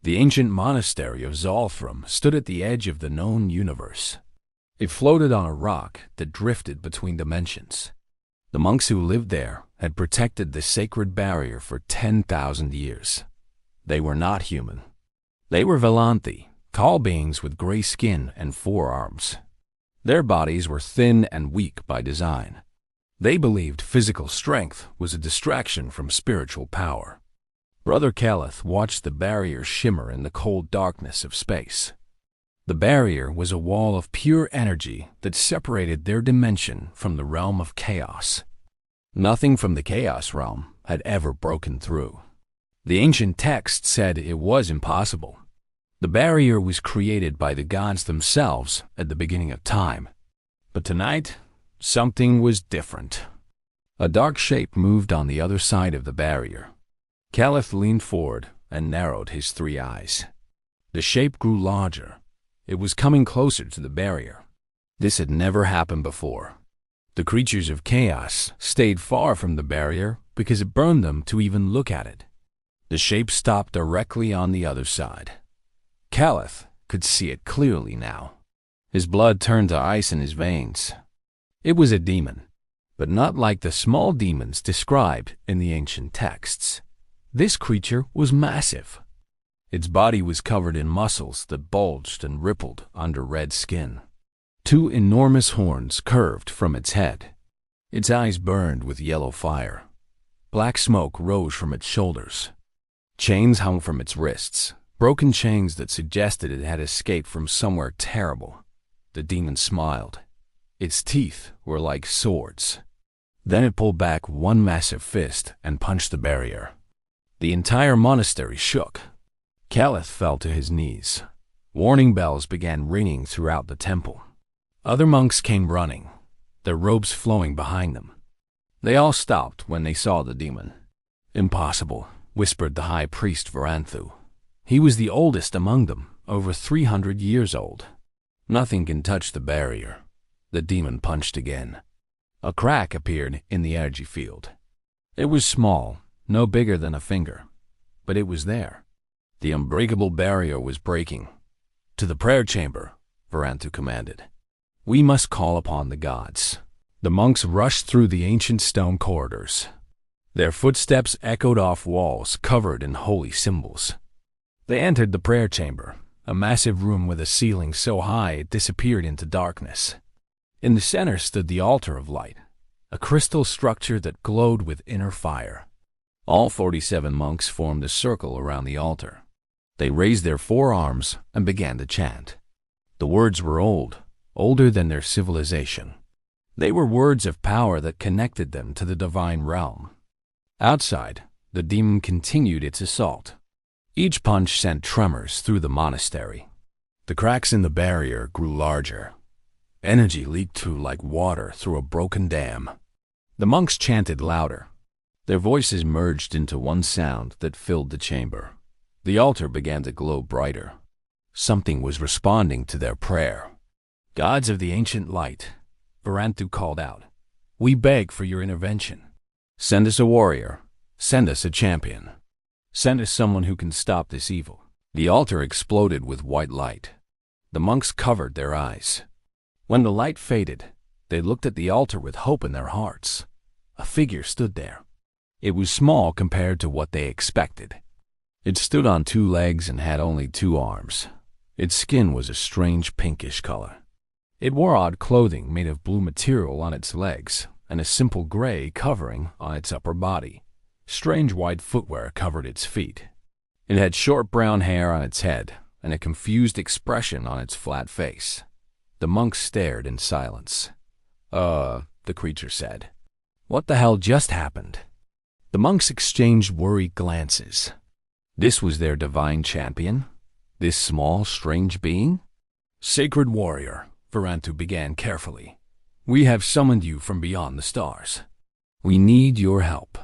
The ancient monastery of Zolthram stood at the edge of the known universe. It floated on a rock that drifted between dimensions. The monks who lived there had protected the sacred barrier for 10,000 years. They were not human. They were Velanthi, tall beings with gray skin and 4 arms. Their bodies were thin and weak by design. They believed physical strength was a distraction from spiritual power. Brother Keleth watched the barrier shimmer in the cold darkness of space. The barrier was a wall of pure energy that separated their dimension from the realm of chaos. Nothing from the chaos realm had ever broken through. The ancient text said it was impossible. The barrier was created by the gods themselves at the beginning of time. But tonight, something was different. A dark shape moved on the other side of the barrier. Keleth leaned forward and narrowed his 3 eyes. The shape grew larger. It was coming closer to the barrier. This had never happened before. The creatures of chaos stayed far from the barrier because it burned them to even look at it. The shape stopped directly on the other side. Keleth could see it clearly now. His blood turned to ice in his veins. It was a demon, but not like the small demons described in the ancient texts. This creature was massive. Its body was covered in muscles that bulged and rippled under red skin. 2 enormous horns curved from its head. Its eyes burned with yellow fire. Black smoke rose from its shoulders. Chains hung from its wrists, broken chains that suggested it had escaped from somewhere terrible. The demon smiled. Its teeth were like swords. Then it pulled back one massive fist and punched the barrier. The entire monastery shook. Keleth fell to his knees. Warning bells began ringing throughout the temple. Other monks came running, their robes flowing behind them. They all stopped when they saw the demon. "Impossible," whispered the high priest Varanthu. He was the oldest among them, over 300 years old. "Nothing can touch the barrier." The demon punched again. A crack appeared in the energy field. It was small, no bigger than a finger, but it was there. The unbreakable barrier was breaking. "To the prayer chamber," Varanthu commanded. "We must call upon the gods." The monks rushed through the ancient stone corridors. Their footsteps echoed off walls covered in holy symbols. They entered the prayer chamber, a massive room with a ceiling so high it disappeared into darkness. In the center stood the altar of light, a crystal structure that glowed with inner fire. All 47 monks formed a circle around the altar. They raised their 4 arms and began to chant. The words were old, older than their civilization. They were words of power that connected them to the divine realm. Outside, the demon continued its assault. Each punch sent tremors through the monastery. The cracks in the barrier grew larger. Energy leaked through like water through a broken dam. The monks chanted louder. Their voices merged into one sound that filled the chamber. The altar began to glow brighter. Something was responding to their prayer. "Gods of the ancient light," Varanthu called out, "we beg for your intervention. Send us a warrior. Send us a champion. Send us someone who can stop this evil." The altar exploded with white light. The monks covered their eyes. When the light faded, they looked at the altar with hope in their hearts. A figure stood there. It was small compared to what they expected. It stood on 2 legs and had only 2 arms. Its skin was a strange pinkish color. It wore odd clothing made of blue material on its legs and a simple gray covering on its upper body. Strange white footwear covered its feet. It had short brown hair on its head and a confused expression on its flat face. The monks stared in silence. The creature said. "What the hell just happened?" The monks exchanged worried glances. This was their divine champion? This small, strange being? "Sacred warrior," Varanthu began carefully. "We have summoned you from beyond the stars. We need your help.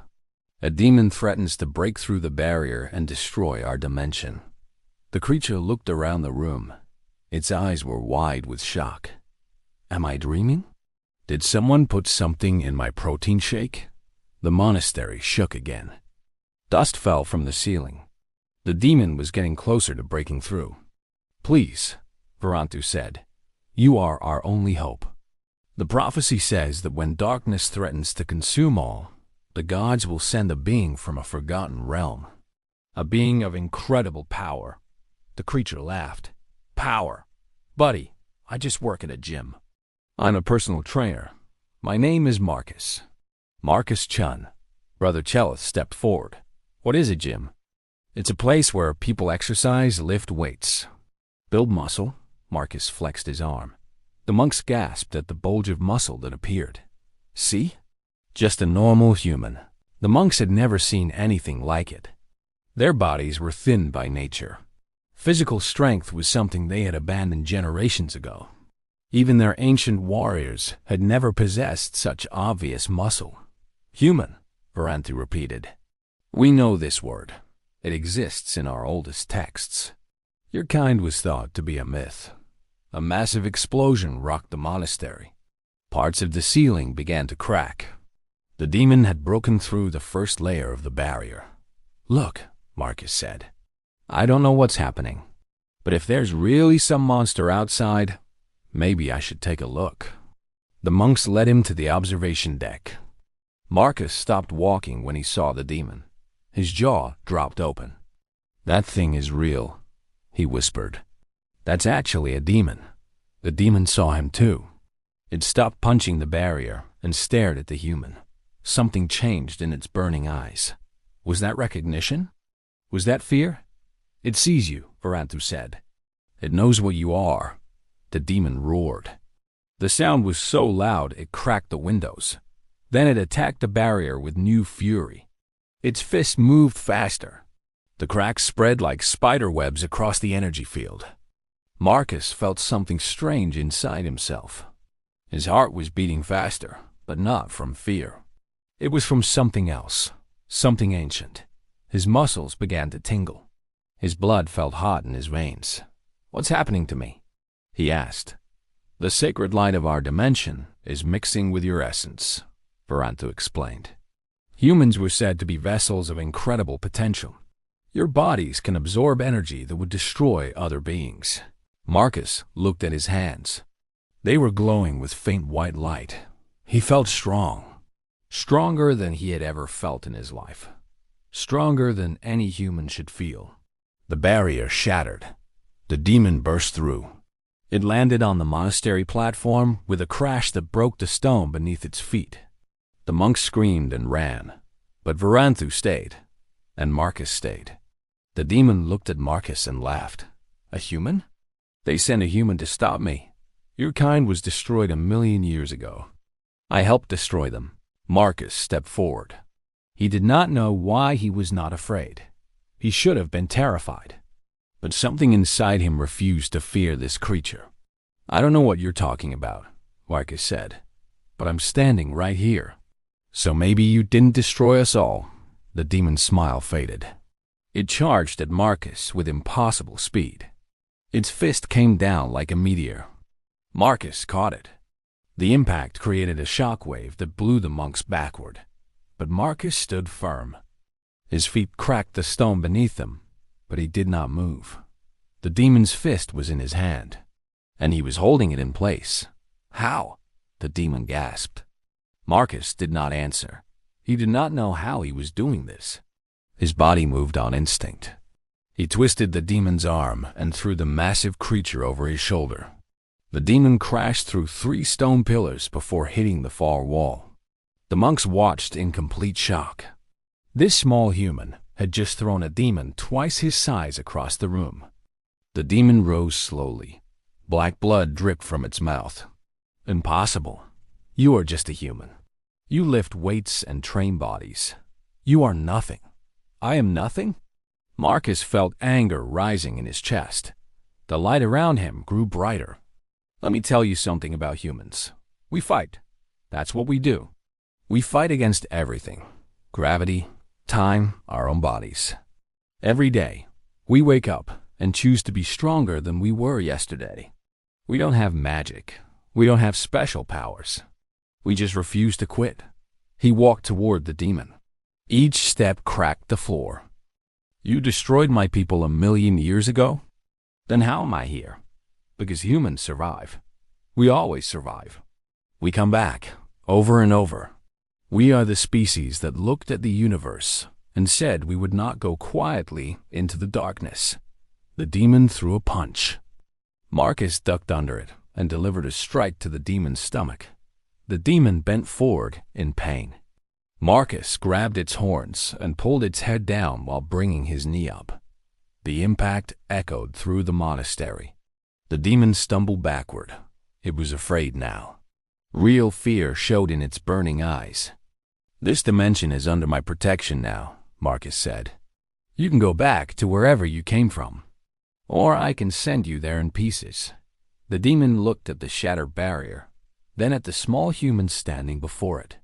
A demon threatens to break through the barrier and destroy our dimension." The creature looked around the room. Its eyes were wide with shock. "Am I dreaming? Did someone put something in my protein shake?" The monastery shook again. Dust fell from the ceiling. The demon was getting closer to breaking through. "Please," Varantu said, "you are our only hope. The prophecy says that when darkness threatens to consume all, the gods will send a being from a forgotten realm. A being of incredible power." The creature laughed. "Power? Buddy, I just work at a gym. I'm a personal trainer. My name is Marcus. Marcus Chun." Brother Chelith stepped forward. "What is a gym?" "It's a place where people exercise, lift weights, build muscle." Marcus flexed his arm. The monks gasped at the bulge of muscle that appeared. "See? Just a normal human." The monks had never seen anything like it. Their bodies were thin by nature. Physical strength was something they had abandoned generations ago. Even their ancient warriors had never possessed such obvious muscle. "Human," Varantu repeated. "We know this word. It exists in our oldest texts. Your kind was thought to be a myth." A massive explosion rocked the monastery. Parts of the ceiling began to crack. The demon had broken through the first layer of the barrier. "Look," Marcus said. "I don't know what's happening, but if there's really some monster outside, maybe I should take a look." The monks led him to the observation deck. Marcus stopped walking when he saw the demon. His jaw dropped open. "That thing is real," he whispered. "That's actually a demon." The demon saw him too. It stopped punching the barrier and stared at the human. Something changed in its burning eyes. Was that recognition? Was that fear? "It sees you," Varantu said. "It knows what you are." The demon roared. The sound was so loud it cracked the windows. Then it attacked the barrier with new fury. Its fist moved faster. The cracks spread like spider webs across the energy field. Marcus felt something strange inside himself. His heart was beating faster, but not from fear. It was from something else, something ancient. His muscles began to tingle. His blood felt hot in his veins. "What's happening to me?" he asked. "The sacred light of our dimension is mixing with your essence," Varantu explained. "Humans were said to be vessels of incredible potential. Your bodies can absorb energy that would destroy other beings." Marcus looked at his hands. They were glowing with faint white light. He felt strong. Stronger than he had ever felt in his life. Stronger than any human should feel. The barrier shattered. The demon burst through. It landed on the monastery platform with a crash that broke the stone beneath its feet. The monks screamed and ran, but Varantu stayed, and Marcus stayed. The demon looked at Marcus and laughed. "A human? They sent a human to stop me. Your kind was destroyed 1,000,000 years ago. I helped destroy them." Marcus stepped forward. He did not know why he was not afraid. He should have been terrified. But something inside him refused to fear this creature. "I don't know what you're talking about," Marcus said, "but I'm standing right here. So maybe you didn't destroy us all." The demon's smile faded. It charged at Marcus with impossible speed. Its fist came down like a meteor. Marcus caught it. The impact created a shockwave that blew the monks backward. But Marcus stood firm. His feet cracked the stone beneath him, but he did not move. The demon's fist was in his hand, and he was holding it in place. "How?" the demon gasped. Marcus did not answer. He did not know how he was doing this. His body moved on instinct. He twisted the demon's arm and threw the massive creature over his shoulder. The demon crashed through 3 stone pillars before hitting the far wall. The monks watched in complete shock. This small human had just thrown a demon twice his size across the room. The demon rose slowly. Black blood dripped from its mouth. "Impossible. You are just a human. You lift weights and train bodies. You are nothing." "I am nothing?" Marcus felt anger rising in his chest. The light around him grew brighter. "Let me tell you something about humans. We fight. That's what we do. We fight against everything. Gravity, time, our own bodies. Every day, we wake up and choose to be stronger than we were yesterday. We don't have magic. We don't have special powers. We just refuse to quit." He walked toward the demon. Each step cracked the floor. You destroyed my people 1,000,000 years ago? Then how am I here? Because humans survive. We always survive. We come back, over and over. We are the species that looked at the universe and said we would not go quietly into the darkness. The demon threw a punch. Marcus ducked under it and delivered a strike to the demon's stomach. The demon bent forward in pain. Marcus grabbed its horns and pulled its head down while bringing his knee up. The impact echoed through the monastery. The demon stumbled backward. It was afraid now. Real fear showed in its burning eyes. "This dimension is under my protection now," Marcus said. "You can go back to wherever you came from, or I can send you there in pieces." The demon looked at the shattered barrier, then at the small humans standing before it.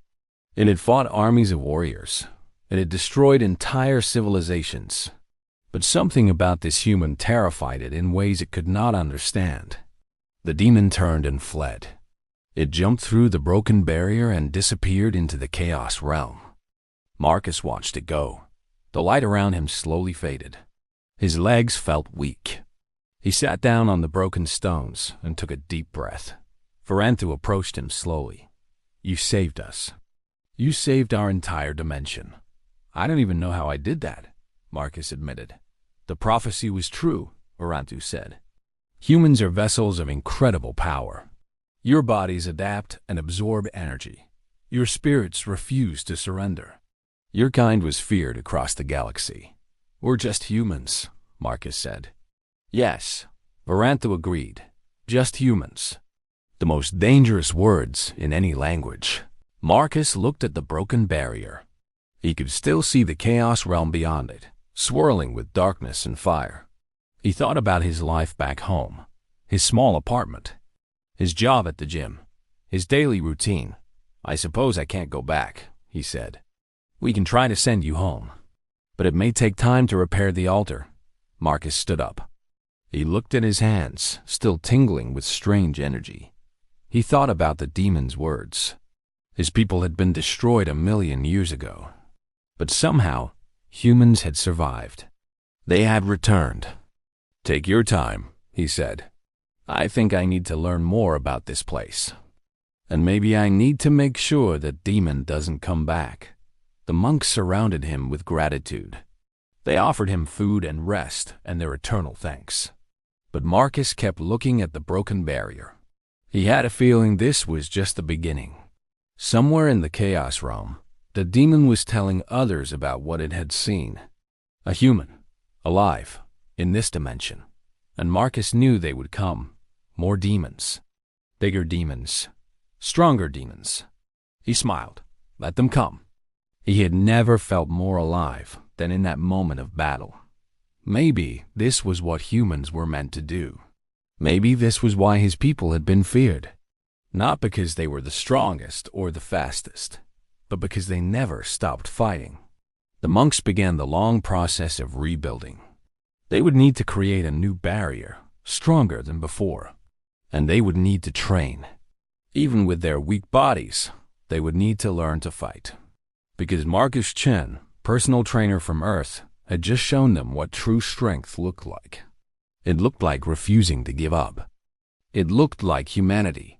It had fought armies of warriors. It had destroyed entire civilizations. But something about this human terrified it in ways it could not understand. The demon turned and fled. It jumped through the broken barrier and disappeared into the chaos realm. Marcus watched it go. The light around him slowly faded. His legs felt weak. He sat down on the broken stones and took a deep breath. Varanthu approached him slowly. "You saved us. You saved our entire dimension." "I don't even know how I did that," Marcus admitted. "The prophecy was true," Varanthu said. "Humans are vessels of incredible power. Your bodies adapt and absorb energy. Your spirits refuse to surrender. Your kind was feared across the galaxy." "We're just humans," Marcus said. "Yes," Varanthu agreed. "Just humans." The most dangerous words in any language. Marcus looked at the broken barrier. He could still see the chaos realm beyond it, swirling with darkness and fire. He thought about his life back home, his small apartment, his job at the gym, his daily routine. "I suppose I can't go back," he said. "We can try to send you home, but it may take time to repair the altar." Marcus stood up. He looked at his hands, still tingling with strange energy. He thought about the demon's words. His people had been destroyed 1,000,000 years ago. But somehow, humans had survived. They had returned. "Take your time," he said. "I think I need to learn more about this place. And maybe I need to make sure that demon doesn't come back." The monks surrounded him with gratitude. They offered him food and rest and their eternal thanks. But Marcus kept looking at the broken barrier. He had a feeling this was just the beginning. Somewhere in the chaos realm, the demon was telling others about what it had seen. A human, alive, in this dimension. And Marcus knew they would come. More demons. Bigger demons. Stronger demons. He smiled. Let them come. He had never felt more alive than in that moment of battle. Maybe this was what humans were meant to do. Maybe this was why his people had been feared. Not because they were the strongest or the fastest, but because they never stopped fighting. The monks began the long process of rebuilding. They would need to create a new barrier, stronger than before. And they would need to train. Even with their weak bodies, they would need to learn to fight. Because Marcus Chen, personal trainer from Earth, had just shown them what true strength looked like. It looked like refusing to give up. It looked like humanity.